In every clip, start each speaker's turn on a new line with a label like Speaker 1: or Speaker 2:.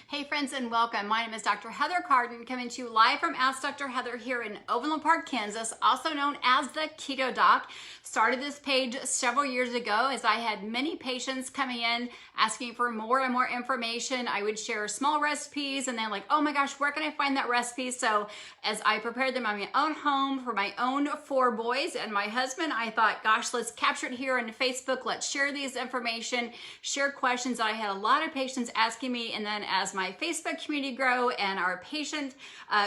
Speaker 1: Hey friends and welcome. My name is Dr. Heather Carden, coming to you live from Ask Dr. Heather here in Overland Park, Kansas, also known as the Keto Doc. Started this page several years ago as I had many patients coming in asking for more and more information. I would share small recipes and they're like, oh my gosh, where can I find that recipe? So as I prepared them on my own home for my own 4 boys and my husband, I thought, gosh, let's capture it here on Facebook. Let's share these information, share questions. I had a lot of patients asking me, and then as my Facebook community grow and our patient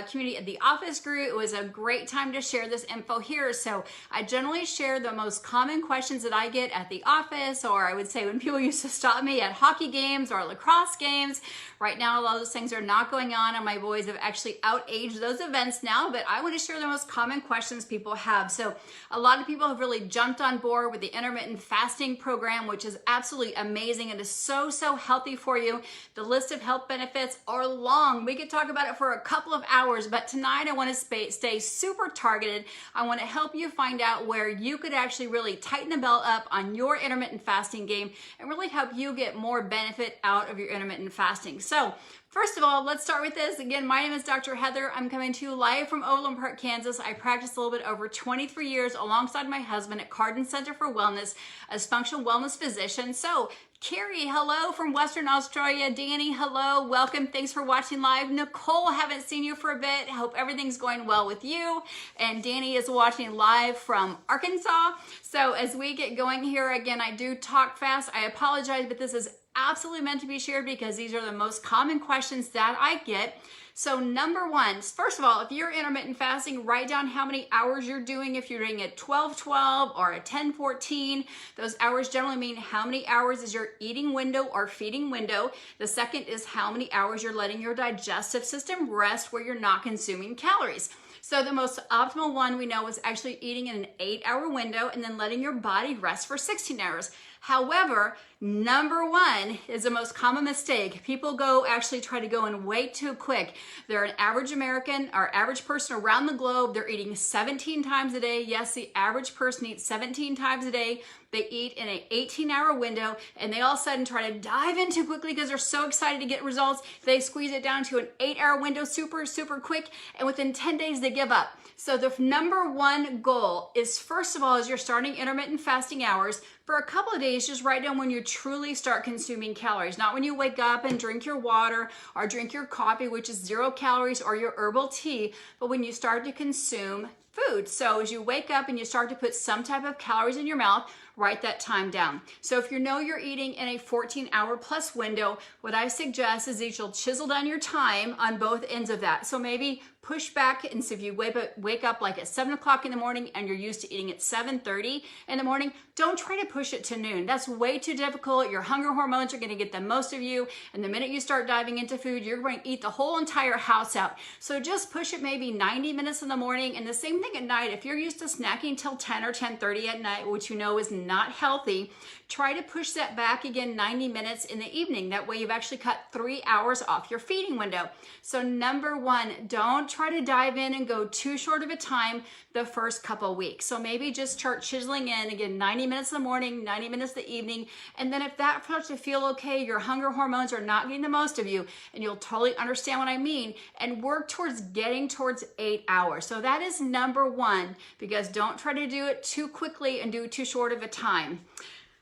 Speaker 1: community at the office grew, it was a great time to share this info here. So I generally share the most common questions that I get at the office, or I would say when people used to stop me at hockey games or lacrosse games. Right now, a lot of those things are not going on, and my boys have actually outaged those events now, but I want to share the most common questions people have. So a lot of people have really jumped on board with the intermittent fasting program, which is absolutely amazing. It is so healthy for you. The list of health benefits are long. We could talk about it for a couple of hours, but tonight I want to stay super targeted. I want to help you find out where you could actually really tighten the belt up on your intermittent fasting game and really help you get more benefit out of your intermittent fasting. So first of all, let's start with this. Again, my name is Dr. Heather. I'm coming to you live from Overland Park, Kansas. I practiced a little bit over 23 years alongside my husband at Carden Center for Wellness as functional wellness physician. So Carrie, hello from Western Australia. Danny, hello. Welcome. Thanks for watching live. Nicole, haven't seen you for a bit. Hope everything's going well with you. And Danny is watching live from Arkansas. So as we get going here, again, I do talk fast. I apologize, but this is absolutely meant to be shared because these are the most common questions that I get. So number one, first of all, if you're intermittent fasting, write down how many hours you're doing. If you're doing a 12-12 or a 10-14, those hours generally mean how many hours is your eating window or feeding window. The second is how many hours you're letting your digestive system rest where you're not consuming calories. So the most optimal one we know is actually eating in an 8-hour window and then letting your body rest for 16 hours. However, number one is the most common mistake. People actually try to go in way too quick. They're an average American or average person around the globe. They're eating 17 times a day. Yes, the average person eats 17 times a day. They eat in an 18-hour window, and they all of a sudden try to dive in too quickly because they're so excited to get results. They squeeze it down to an 8-hour window super quick, and within 10 days they give up. So the number one goal is, first of all, as you're starting intermittent fasting hours, for a couple of days, just write down when you truly start consuming calories. Not when you wake up and drink your water or drink your coffee, which is 0 calories, or your herbal tea, but when you start to consume food. So as you wake up and you start to put some type of calories in your mouth, write that time down. So if you know you're eating in a 14-hour plus window, what I suggest is that you'll chisel down your time on both ends of that. So maybe push back, and so if you wake up like at 7 o'clock in the morning and you're used to eating at 7:30 in the morning, don't try to push it to noon. That's way too difficult. Your hunger hormones are going to get the most of you, and the minute you start diving into food, you're going to eat the whole entire house out. So just push it maybe 90 minutes in the morning, and the same thing at night. If you're used to snacking till 10 or 10:30 at night, which you know is not healthy, try to push that back again 90 minutes in the evening. That way you've actually cut 3 hours off your feeding window. So number one, don't try to dive in and go too short of a time the first couple weeks. So maybe just start chiseling in again 90 minutes in the morning, 90 minutes in the evening. And then if that starts to feel okay, your hunger hormones are not getting the most of you, and you'll totally understand what I mean, and work towards getting towards 8 hours. So that is number one, because don't try to do it too quickly and do too short of a time.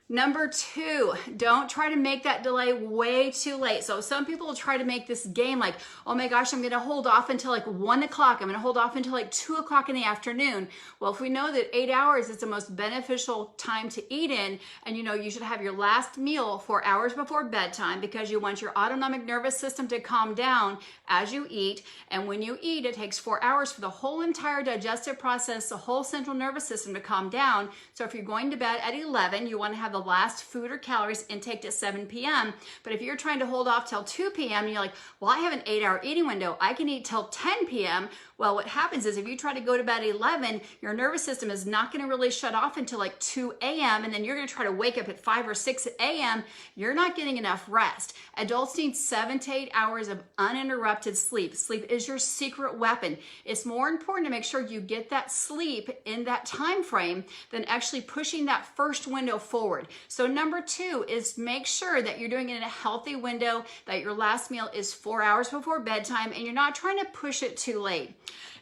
Speaker 1: Number two, don't try to make that delay way too late. So some people will try to make this game like, oh my gosh, I'm going to hold off until like 1 o'clock. I'm going to hold off until like 2 o'clock in the afternoon. Well, if we know that 8 hours is the most beneficial time to eat in, and you know you should have your last meal 4 hours before bedtime because you want your autonomic nervous system to calm down as you eat. And when you eat, it takes 4 hours for the whole entire digestive process, the whole central nervous system to calm down. So if you're going to bed at 11, you want to have the last food or calories intake at 7 p.m. But if you're trying to hold off till 2 p.m., you're like, well, I have an 8-hour eating window. I can eat till 10 p.m. Well, what happens is if you try to go to bed at 11, your nervous system is not going to really shut off until like 2 a.m. And then you're going to try to wake up at 5 or 6 a.m. You're not getting enough rest. Adults need 7 to 8 hours of uninterrupted sleep. Sleep is your secret weapon. It's more important to make sure you get that sleep in that time frame than actually pushing that first window forward. forward. So number 2 is make sure that you're doing it in a healthy window, that your last meal is 4 hours before bedtime, and you're not trying to push it too late.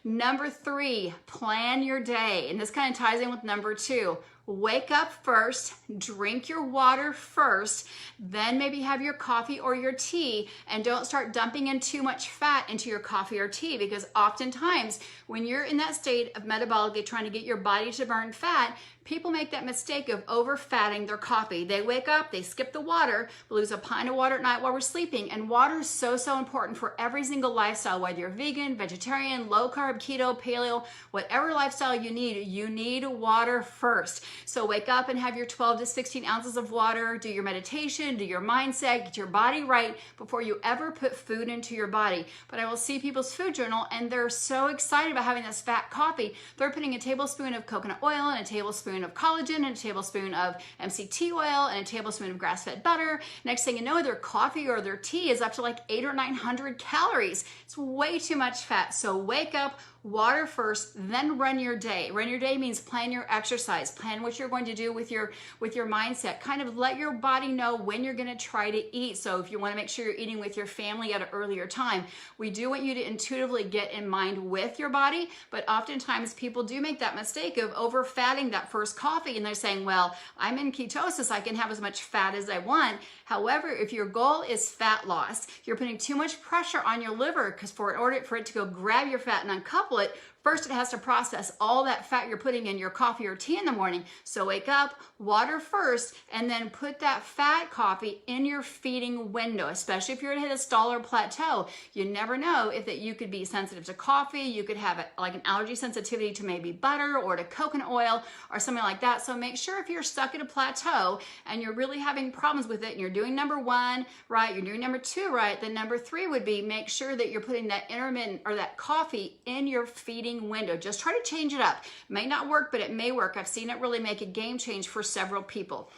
Speaker 1: Number 3, plan your day. And this kind of ties in with number 2. Wake up first, drink your water first, then maybe have your coffee or your tea, and don't start dumping in too much fat into your coffee or tea, because oftentimes when you're in that state of metabolically trying to get your body to burn fat, people make that mistake of over-fatting their coffee. They wake up, they skip the water, lose a pint of water at night while we're sleeping, and water is so important for every single lifestyle, whether you're vegan, vegetarian, low-carb, keto, paleo, whatever lifestyle you need water first. So wake up and have your 12 to 16 ounces of water, do your meditation, do your mindset, get your body right before you ever put food into your body. But I will see people's food journal and they're so excited about having this fat coffee. They're putting a tablespoon of coconut oil and a tablespoon of collagen and a tablespoon of MCT oil and a tablespoon of grass-fed butter. Next thing you know, their coffee or their tea is up to like 800 or 900 calories. It's way too much fat. So wake up, water first, then run your day. Run your day means plan your exercise, plan what you're going to do with your mindset, kind of let your body know when you're going to try to eat. So if you want to make sure you're eating with your family at an earlier time, we do want you to intuitively get in mind with your body, but oftentimes people do make that mistake of over-fatting that first coffee, and they're saying, well, I'm in ketosis, I can have as much fat as I want. However, if your goal is fat loss, you're putting too much pressure on your liver, because in order for it to go grab your fat and uncouple it, first, it has to process all that fat you're putting in your coffee or tea in the morning. So wake up, water first, and then put that fat coffee in your feeding window, especially if you're to hit a stall or plateau. You never know if that you could be sensitive to coffee, you could have like an allergy sensitivity to maybe butter or to coconut oil or something like that. So make sure if you're stuck at a plateau and you're really having problems with it and you're doing number 1 right, you're doing number 2 right, then number 3 would be make sure that you're putting that intermittent or that coffee in your feeding window. Just try to change it up. May not work, but it may work. I've seen it really make a game change for several people.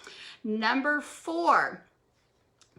Speaker 1: Number 4,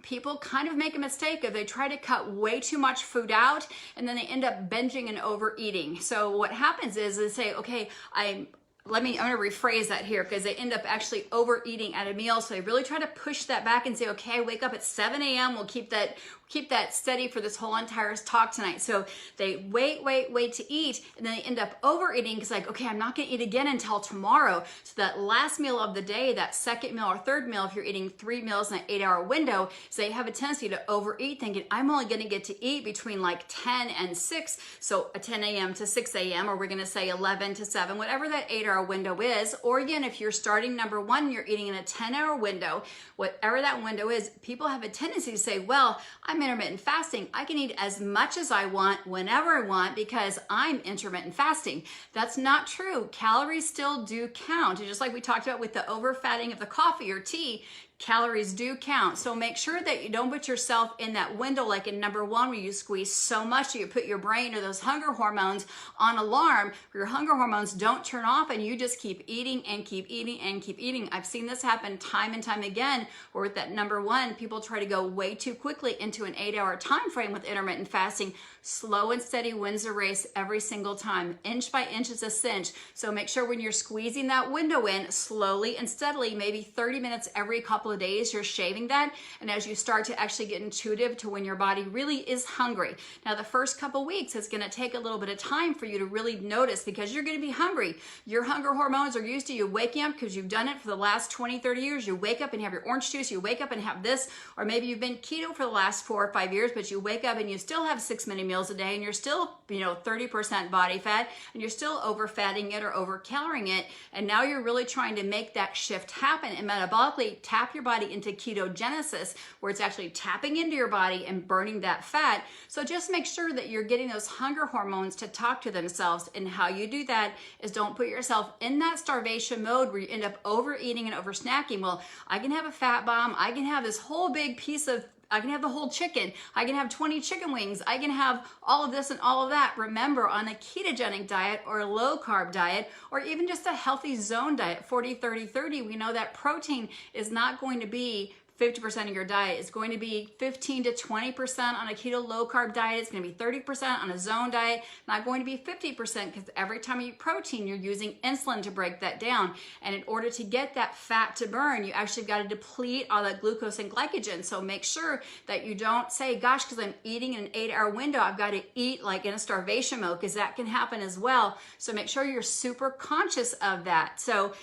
Speaker 1: people kind of make a mistake of they try to cut way too much food out and then they end up binging and overeating. So what happens is they say, okay, I'm going to rephrase that here, because they end up actually overeating at a meal. So they really try to push that back and say, okay, I wake up at 7 a.m. We'll keep that steady for this whole entire talk tonight. So they wait to eat, and then they end up overeating because like, okay, I'm not going to eat again until tomorrow. So that last meal of the day, that second meal or third meal, if you're eating 3 meals in an 8-hour window, so they have a tendency to overeat, thinking I'm only going to get to eat between like 10 and 6. So 10 a.m. to 6 a.m., or we're going to say 11 to 7, whatever that 8-hour window is. Or again, if you're starting number 1, you're eating in a 10-hour window, whatever that window is, people have a tendency to say, well, I'm intermittent fasting. I can eat as much as I want whenever I want because I'm intermittent fasting. That's not true. Calories still do count. And just like we talked about with the overfatting of the coffee or tea, calories do count. So make sure that you don't put yourself in that window like in number 1 where you squeeze so much that you put your brain or those hunger hormones on alarm, where your hunger hormones don't turn off and you just keep eating and keep eating and keep eating. I've seen this happen time and time again, where with that number 1, people try to go way too quickly into an 8-hour time frame with intermittent fasting. Slow and steady wins the race every single time. Inch by inch is a cinch. So make sure when you're squeezing that window in slowly and steadily, maybe 30 minutes every couple of days, you're shaving that. And as you start to actually get intuitive to when your body really is hungry. Now, the first couple weeks is going to take a little bit of time for you to really notice, because you're going to be hungry. Your hunger hormones are used to you waking up because you've done it for the last 20, 30 years. You wake up and have your orange juice. You wake up and have this, or maybe you've been keto for the last 4 or 5 years, but you wake up and you still have 6 mini meals a day and you're still, 30% body fat and you're still overfatting it or overcaloring it. And now you're really trying to make that shift happen and metabolically tap your body into ketogenesis, where it's actually tapping into your body and burning that fat. So just make sure that you're getting those hunger hormones to talk to themselves. And how you do that is don't put yourself in that starvation mode where you end up overeating and over snacking. Well, I can have a fat bomb. I can have this whole big piece of I can have the whole chicken. I can have 20 chicken wings. I can have all of this and all of that. Remember, on a ketogenic diet or a low carb diet, or even just a healthy zone diet, 40, 30, 30, we know that protein is not going to be 50% of your diet. It's going to be 15 to 20% on a keto low carb diet. It's going to be 30% on a zone diet, not going to be 50% because every time you eat protein, you're using insulin to break that down. And in order to get that fat to burn, you actually got to deplete all that glucose and glycogen. So make sure that you don't say, gosh, because I'm eating in an 8-hour window, I've got to eat like in a starvation mode, because that can happen as well. So make sure you're super conscious of that. So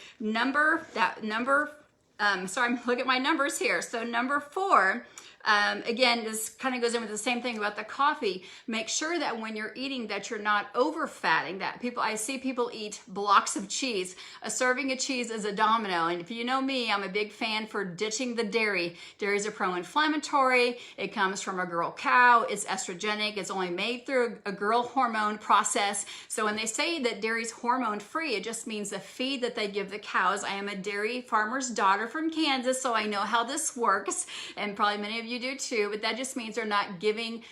Speaker 1: sorry, I'm looking at my numbers here. So number 4, again, this kind of goes in with the same thing about the coffee. Make sure that when you're eating that you're not over-fatting that. I see people eat blocks of cheese. A serving of cheese is a domino. And if you know me, I'm a big fan for ditching the dairy. Dairies are pro-inflammatory. It comes from a girl cow. It's estrogenic. It's only made through a girl hormone process. So when they say that dairy's hormone-free, it just means the feed that they give the cows. I am a dairy farmer's daughter from Kansas, so I know how this works. And probably many of you do too, but that just means they're not giving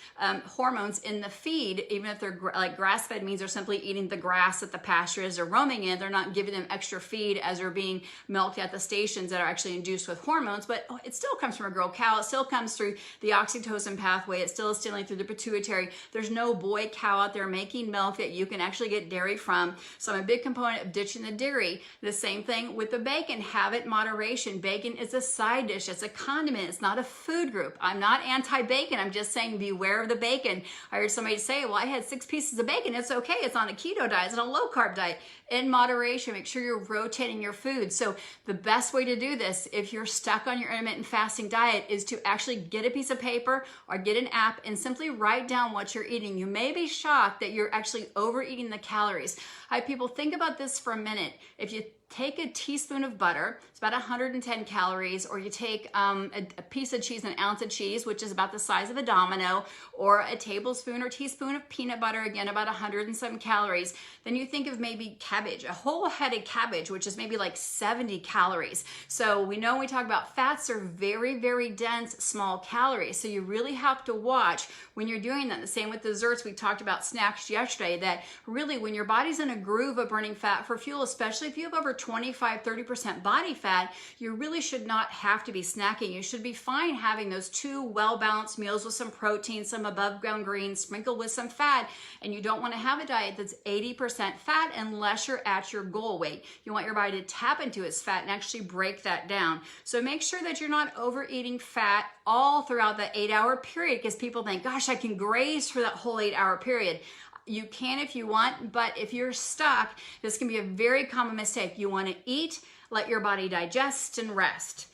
Speaker 1: hormones in the feed. Even if they're like grass-fed, means they're simply eating the grass that the pastures are roaming in. They're not giving them extra feed as they're being milked at the stations that are actually induced with hormones, but it still comes from a girl cow. It still comes through the oxytocin pathway. It still is stealing through the pituitary. There's no boy cow out there making milk that you can actually get dairy from. So I'm a big component of ditching the dairy. The same thing with the bacon. Have it in moderation. Bacon is a side dish. It's a condiment. It's not a food group. I'm not anti-bacon. I'm just saying beware of the bacon. I heard somebody say, well, I had 6 pieces of bacon. It's okay. It's on a keto diet. It's on a low carb diet. In moderation, make sure you're rotating your food. So the best way to do this, if you're stuck on your intermittent fasting diet, is to actually get a piece of paper or get an app and simply write down what you're eating. You may be shocked that you're actually overeating the calories. I have people think about this for a minute. If you take a teaspoon of butter, it's about 110 calories, or you take a piece of cheese, an ounce of cheese, which is about the size of a domino, or a tablespoon or teaspoon of peanut butter, again, about 107 calories. Then you think of maybe cabbage, a whole head of cabbage, which is maybe like 70 calories. So we know when we talk about fats are very, very dense, small calories. So you really have to watch when you're doing that. The same with desserts. We talked about snacks yesterday, that really when your body's in a groove of burning fat for fuel, especially if you have over 25-30% body fat, you really should not have to be snacking. You should be fine having those 2 well-balanced meals with some protein, some above ground greens, sprinkled with some fat. And you don't want to have a diet that's 80% fat unless you're at your goal weight. You want your body to tap into its fat and actually break that down. So make sure that you're not overeating fat all throughout the 8-hour period, because people think, gosh, I can graze for that whole 8-hour period. You can if you want, but if you're stuck, this can be a very common mistake. You want to eat, let your body digest and rest.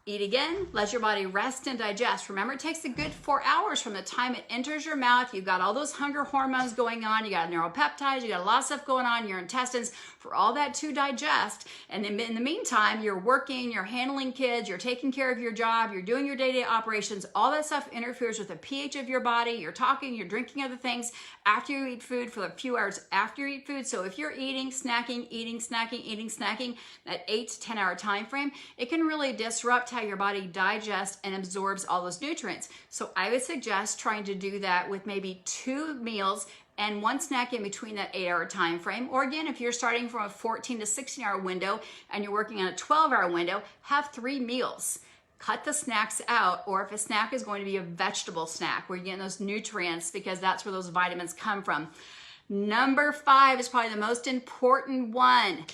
Speaker 1: Eat again, let your body rest and digest. Remember, it takes a good 4 hours from the time it enters your mouth. You've got all those hunger hormones going on. You got neuropeptides. You got a lot of stuff going on in your intestines for all that to digest. And then in the meantime, you're working, you're handling kids, you're taking care of your job, you're doing your day-to-day operations. All that stuff interferes with the pH of your body. You're talking, you're drinking other things after you eat food for a few hours after you eat food. So if you're eating, snacking, that 8 to 10 hour time frame, it can really disrupt how your body digests and absorbs all those nutrients. So I would suggest trying to do that with maybe 2 meals and 1 snack in between that 8-hour time frame. Or again, if you're starting from a 14 to 16-hour window and you're working on a 12-hour window, have 3 meals. Cut the snacks out, or if a snack is going to be a vegetable snack where you're getting those nutrients, because that's where those vitamins come from. Number 5 is probably the most important one.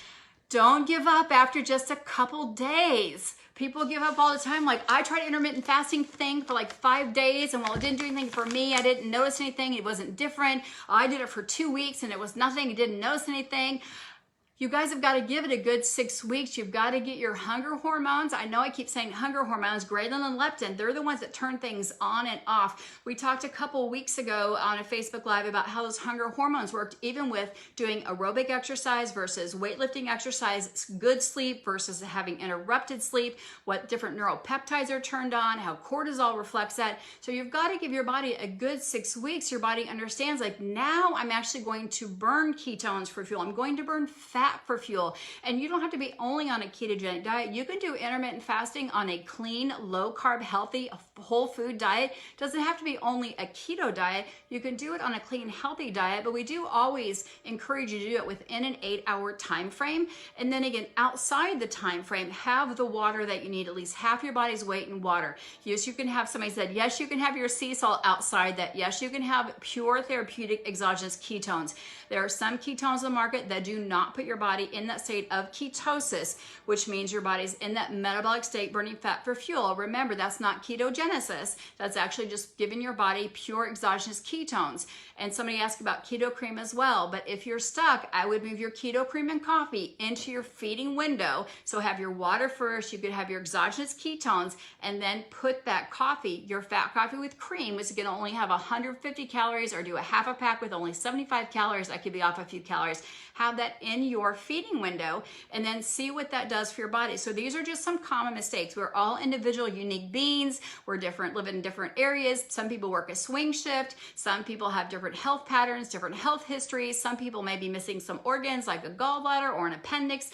Speaker 1: Don't give up after just a couple days. People give up all the time. Like, I tried intermittent fasting thing for like 5 days, and while it didn't do anything for me, I didn't notice anything. It wasn't different. I did it for 2 weeks and it was nothing. It didn't notice anything. You guys have got to give it a good 6 weeks. You've got to get your hunger hormones. I know I keep saying hunger hormones, ghrelin and leptin. They're the ones that turn things on and off. We talked a couple weeks ago on a Facebook Live about how those hunger hormones worked, even with doing aerobic exercise versus weightlifting exercise, good sleep versus having interrupted sleep, what different neuropeptides are turned on, how cortisol reflects that. So you've got to give your body a good 6 weeks. Your body understands, like, now I'm actually going to burn ketones for fuel. I'm going to burn fat fat for fuel. And you don't have to be only on a ketogenic diet. You can do intermittent fasting on a clean, low carb, healthy, whole food diet. It doesn't have to be only a keto diet. You can do it on a clean, healthy diet, but we do always encourage you to do it within an 8-hour time frame. And then again, outside the time frame, have the water that you need, at least half your body's weight in water. Yes, you can have, somebody said, yes, you can have your sea salt outside that. Yes, you can have pure therapeutic exogenous ketones. There are some ketones on the market that do not put your body in that state of ketosis, which means your body's in that metabolic state burning fat for fuel. Remember, that's not ketogenesis. That's actually just giving your body pure exogenous ketones. And somebody asked about keto cream as well. But if you're stuck, I would move your keto cream and coffee into your feeding window. So have your water first. You could have your exogenous ketones and then put that coffee, your fat coffee with cream, which is going to only have 150 calories, or do a half a pack with only 75 calories. That could be off a few calories. Have that in your feeding window and then see what that does for your body. So these are just some common mistakes. We're all individual, unique beings. We're different, live in different areas. Some people work a swing shift. Some people have different health patterns, different health histories. Some people may be missing some organs like a gallbladder or an appendix.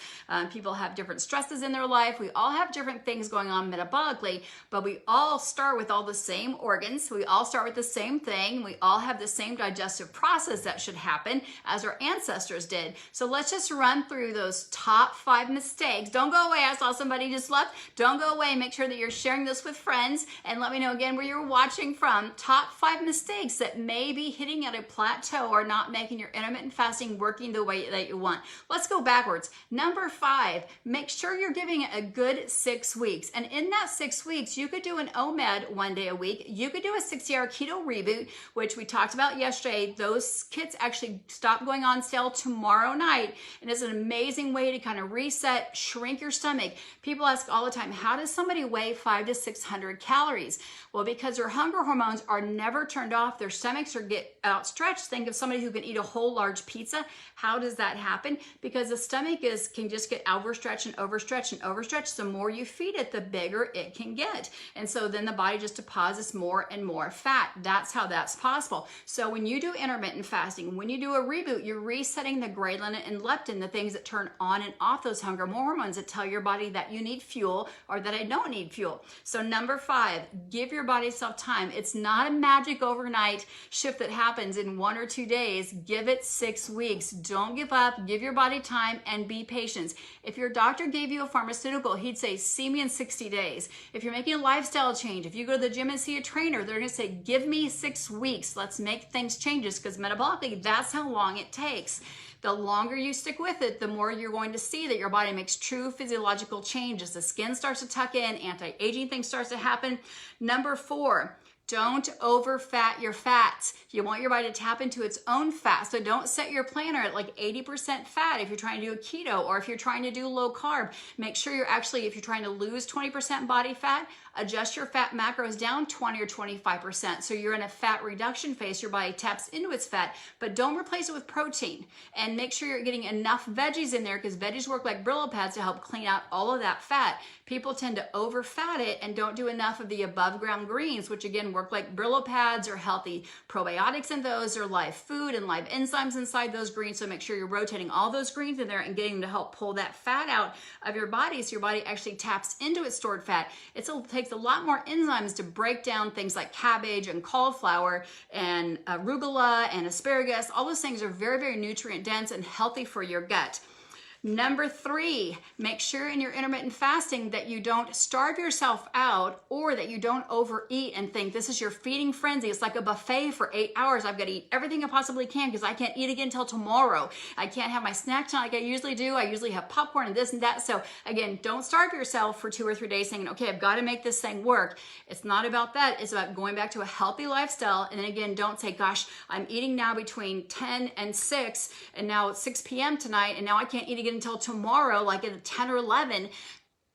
Speaker 1: People have different stresses in their life. We all have different things going on metabolically, but we all start with all the same organs. We all start with the same thing. We all have the same digestive process that should happen as our ancestors did. So let's just run through those top 5 mistakes. Don't go away. I saw somebody just left. Don't go away. Make sure that you're sharing this with friends and let me know again where you're watching from. Top 5 mistakes that may be hitting at a plateau or not making your intermittent fasting working the way that you want. Let's go backwards. Number 5, make sure you're giving it a good 6 weeks. And in that 6 weeks, you could do an OMED 1 day a week. You could do a 60-hour keto reboot, which we talked about yesterday. Those kits actually stop going on sale tomorrow night. And it's an amazing way to kind of reset, shrink your stomach. People ask all the time, how does somebody weigh 500 to 600 calories? Well, because their hunger hormones are never turned off. Their stomachs get outstretched. Think of somebody who can eat a whole large pizza. How does that happen? Because the stomach can just get overstretched and overstretched and overstretched. The more you feed it, the bigger it can get. And so then the body just deposits more and more fat. That's how that's possible. So when you do intermittent fasting, when you do a reboot, you're resetting the ghrelin and leptin, the things that turn on and off those hunger hormones that tell your body that you need fuel or that I don't need fuel. So number 5, give your body self time. It's not a magic overnight shift that happens in 1 or 2 days. Give it 6 weeks. Don't give up. Give your body time and be patient. If your doctor gave you a pharmaceutical, he'd say, see me in 60 days. If you're making a lifestyle change, if you go to the gym and see a trainer, they're going to say, give me 6 weeks. Let's make things changes, because metabolically, that's how long it takes. The longer you stick with it, the more you're going to see that your body makes true physiological changes. The skin starts to tuck in, anti-aging thing starts to happen. Number 4, don't overfat your fats. You want your body to tap into its own fat. So don't set your planner at like 80% fat if you're trying to do a keto, or if you're trying to do low carb. Make sure you're actually, if you're trying to lose 20% body fat, adjust your fat macros down 20 or 25%. So you're in a fat reduction phase. Your body taps into its fat, but don't replace it with protein. And make sure you're getting enough veggies in there, because veggies work like Brillo pads to help clean out all of that fat. People tend to overfat it and don't do enough of the above ground greens, which again work like Brillo pads, or healthy probiotics in those, or live food and live enzymes inside those greens. So make sure you're rotating all those greens in there and getting them to help pull that fat out of your body, so your body actually taps into its stored fat. It takes a lot more enzymes to break down things like cabbage and cauliflower and arugula and asparagus. All those things are very, very nutrient dense and healthy for your gut. Number 3, make sure in your intermittent fasting that you don't starve yourself out, or that you don't overeat and think this is your feeding frenzy. It's like a buffet for 8 hours. I've got to eat everything I possibly can because I can't eat again until tomorrow. I can't have my snack time like I usually do. I usually have popcorn and this and that. So again, don't starve yourself for 2 or 3 days thinking, okay, I've got to make this thing work. It's not about that. It's about going back to a healthy lifestyle. And then again, don't say, gosh, I'm eating now between 10 and 6, and now it's 6 p.m. tonight, and now I can't eat again until tomorrow, like at 10 or 11.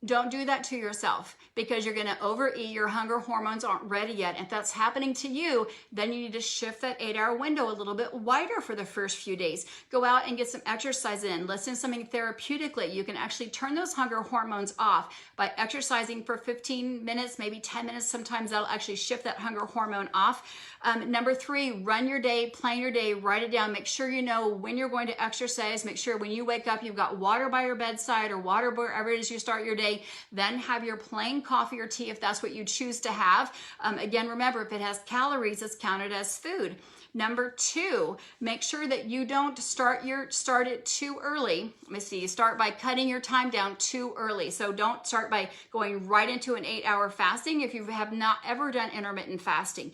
Speaker 1: Don't do that to yourself, because you're going to overeat. Your hunger hormones aren't ready yet. If that's happening to you, then you need to shift that 8-hour window a little bit wider for the first few days. Go out and get some exercise in. Listen to something therapeutically. You can actually turn those hunger hormones off by exercising for 15 minutes, maybe 10 minutes. Sometimes that'll actually shift that hunger hormone off. Number 3, run your day, plan your day, write it down. Make sure you know when you're going to exercise. Make sure when you wake up, you've got water by your bedside or water wherever it is you start your day. Then have your plain coffee or tea if that's what you choose to have. Again, remember, if it has calories, it's counted as food. Number 2, make sure that you don't start it too early. Let me see, start by cutting your time down too early. So don't start by going right into an 8-hour fasting if you have not ever done intermittent fasting.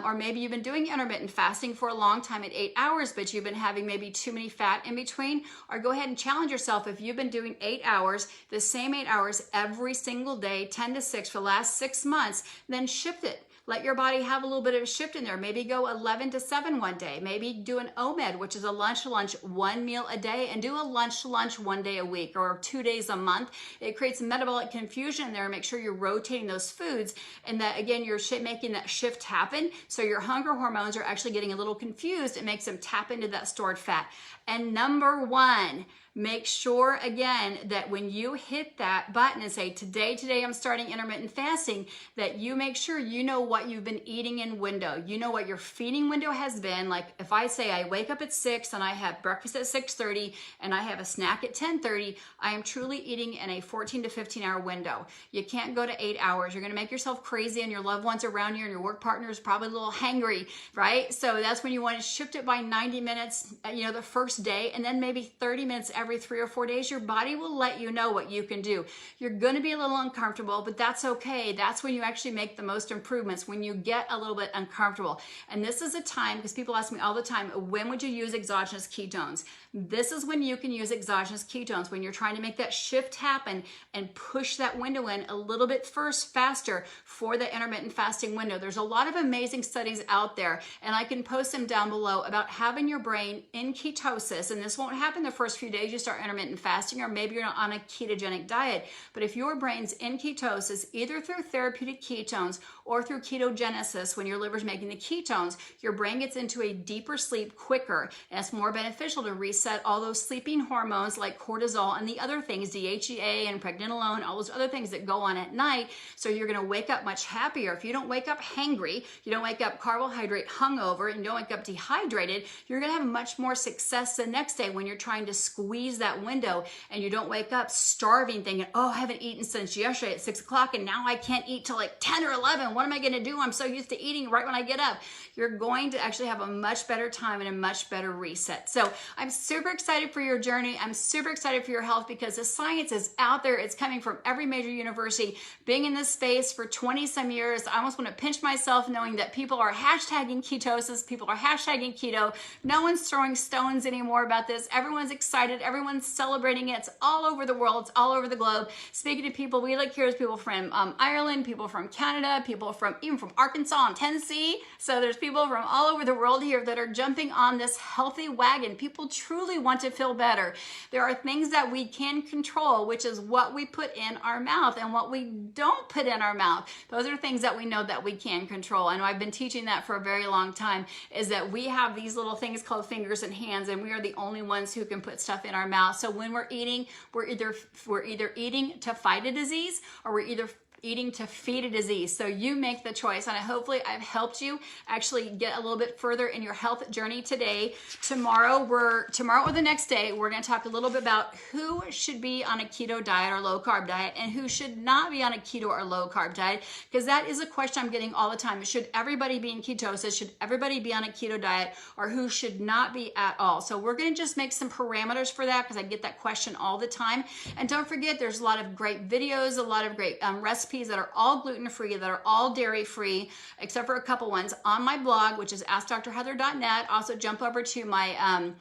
Speaker 1: Or maybe you've been doing intermittent fasting for a long time at 8 hours, but you've been having maybe too many fat in between. Or go ahead and challenge yourself. If you've been doing 8 hours, the same 8 hours every single day, 10 to 6 for the last 6 months, then shift it. Let your body have a little bit of a shift in there. Maybe go 11 to 7 one day. Maybe do an OMED, which is a lunch one meal a day, and do a lunch 1 day a week or 2 days a month. It creates metabolic confusion in there. Make sure you're rotating those foods, and that, again, you're making that shift happen. So your hunger hormones are actually getting a little confused. It makes them tap into that stored fat. And number 1, make sure, again, that when you hit that button and say, today I'm starting intermittent fasting, that you make sure you know what you've been eating in window. You know what your feeding window has been. Like if I say I wake up at 6 and I have breakfast at 6:30 and I have a snack at 10:30, I am truly eating in a 14 to 15 hour window. You can't go to 8 hours. You're going to make yourself crazy, and your loved ones around you and your work partner is probably a little hangry, right? So that's when you want to shift it by 90 minutes, the first day, and then maybe 30 minutes every 3 or 4 days. Your body will let you know what you can do. You're going to be a little uncomfortable, but that's okay. That's when you actually make the most improvements, when you get a little bit uncomfortable. And this is a time, because people ask me all the time, when would you use exogenous ketones? This is when you can use exogenous ketones, when you're trying to make that shift happen and push that window in a little bit faster for the intermittent fasting window. There's a lot of amazing studies out there, and I can post them down below about having your brain in ketosis. And this won't happen the first few days you start intermittent fasting, or maybe you're not on a ketogenic diet. But if your brain's in ketosis, either through therapeutic ketones or through ketogenesis, when your liver's making the ketones, your brain gets into a deeper sleep quicker, and it's more beneficial to reset all those sleeping hormones like cortisol and the other things, DHEA and pregnenolone, all those other things that go on at night. So you're going to wake up much happier. If you don't wake up hangry, you don't wake up carbohydrate hungover, and you don't wake up dehydrated, you're going to have much more success the next day when you're trying to squeeze that window, and you don't wake up starving thinking, oh, I haven't eaten since yesterday at 6 o'clock and now I can't eat till like 10 or 11. What am I going to do? I'm so used to eating right when I get up. You're going to actually have a much better time and a much better reset. So I'm super excited for your journey. I'm super excited for your health, because the science is out there. It's coming from every major university. Being in this space for 20 some years, I almost want to pinch myself knowing that people are hashtagging ketosis, people are hashtagging keto. No one's throwing stones anymore about this. Everyone's excited. Everyone's celebrating it. It's all over the world. It's all over the globe. Speaking to people, we like here's people from Ireland, people from Canada, people from even from Arkansas and Tennessee. So there's people from all over the world here that are jumping on this healthy wagon. People truly want to feel better. There are things that we can control, which is what we put in our mouth and what we don't put in our mouth. Those are things that we know that we can control. And I've been teaching that for a very long time, is that we have these little things called fingers and hands, and we are the only ones who can put stuff in our mouth. So when we're eating, we're either eating to fight a disease, or we're either eating to feed a disease. So you make the choice, and hopefully I've helped you actually get a little bit further in your health journey today. Tomorrow or the next day, we're going to talk a little bit about who should be on a keto diet or low carb diet, and who should not be on a keto or low carb diet, because that is a question I'm getting all the time. Should everybody be in ketosis? Should everybody be on a keto diet, or who should not be at all? So we're going to just make some parameters for that, because I get that question all the time. And don't forget, there's a lot of great videos, a lot of great recipes that are all gluten-free, that are all dairy-free, except for a couple ones on my blog, which is AskDrHeather.net. Also jump over to my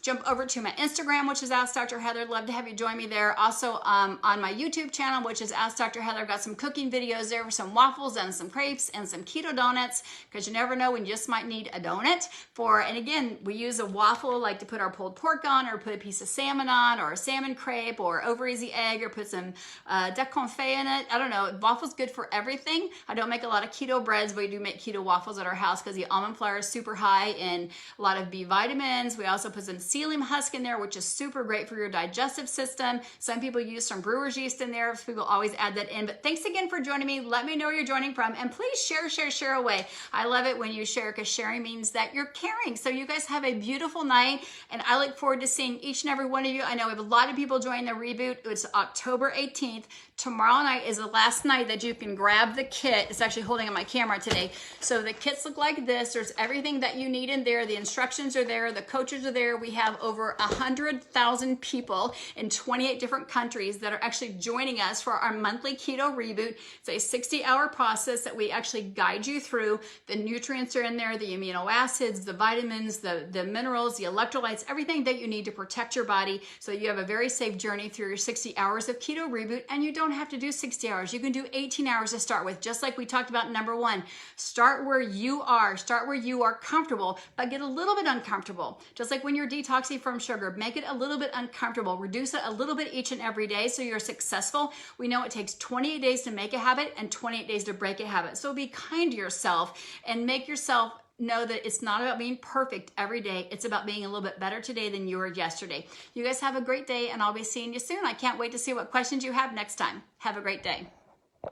Speaker 1: Jump over to my Instagram, which is Ask Dr. Heather. Love to have you join me there. Also on my YouTube channel, which is Ask Dr. Heather. I've got some cooking videos there for some waffles and some crepes and some keto donuts, because you never know when you just might need a donut for, and again, we use a waffle like to put our pulled pork on, or put a piece of salmon on, or a salmon crepe, or over easy egg, or put some duck confit in it. I don't know. Waffle's good for everything. I don't make a lot of keto breads, but we do make keto waffles at our house because the almond flour is super high in a lot of B vitamins. We also put some psyllium husk in there, which is super great for your digestive system. Some people use some brewer's yeast in there. So people always add that in. But thanks again for joining me. Let me know where you're joining from, and please share away. I love it when you share, because sharing means that you're caring. So you guys have a beautiful night, and I look forward to seeing each and every one of you. I know we have a lot of people joining the reboot. It's October 18th. Tomorrow night is the last night that you can grab the kit. It's actually holding on my camera today. So the kits look like this. There's everything that you need in there. The instructions are there. The coaches are there. We have over 100,000 people in 28 different countries that are actually joining us for our monthly keto reboot. It's a 60-hour process that we actually guide you through. The nutrients are in there, the amino acids, the vitamins, the minerals, the electrolytes, everything that you need to protect your body, so you have a very safe journey through your 60 hours of keto reboot. And you don't have to do 60 hours. You can do 18 hours to start with, just like we talked about number one. Start where you are. Start where you are comfortable, but get a little bit uncomfortable. Just like when you're detoxing from sugar, make it a little bit uncomfortable. Reduce it a little bit each and every day so you're successful. We know it takes 28 days to make a habit and 28 days to break a habit. So be kind to yourself and make yourself know that it's not about being perfect every day. It's about being a little bit better today than you were yesterday. You guys have a great day, and I'll be seeing you soon. I can't wait to see what questions you have next time. Have a great day.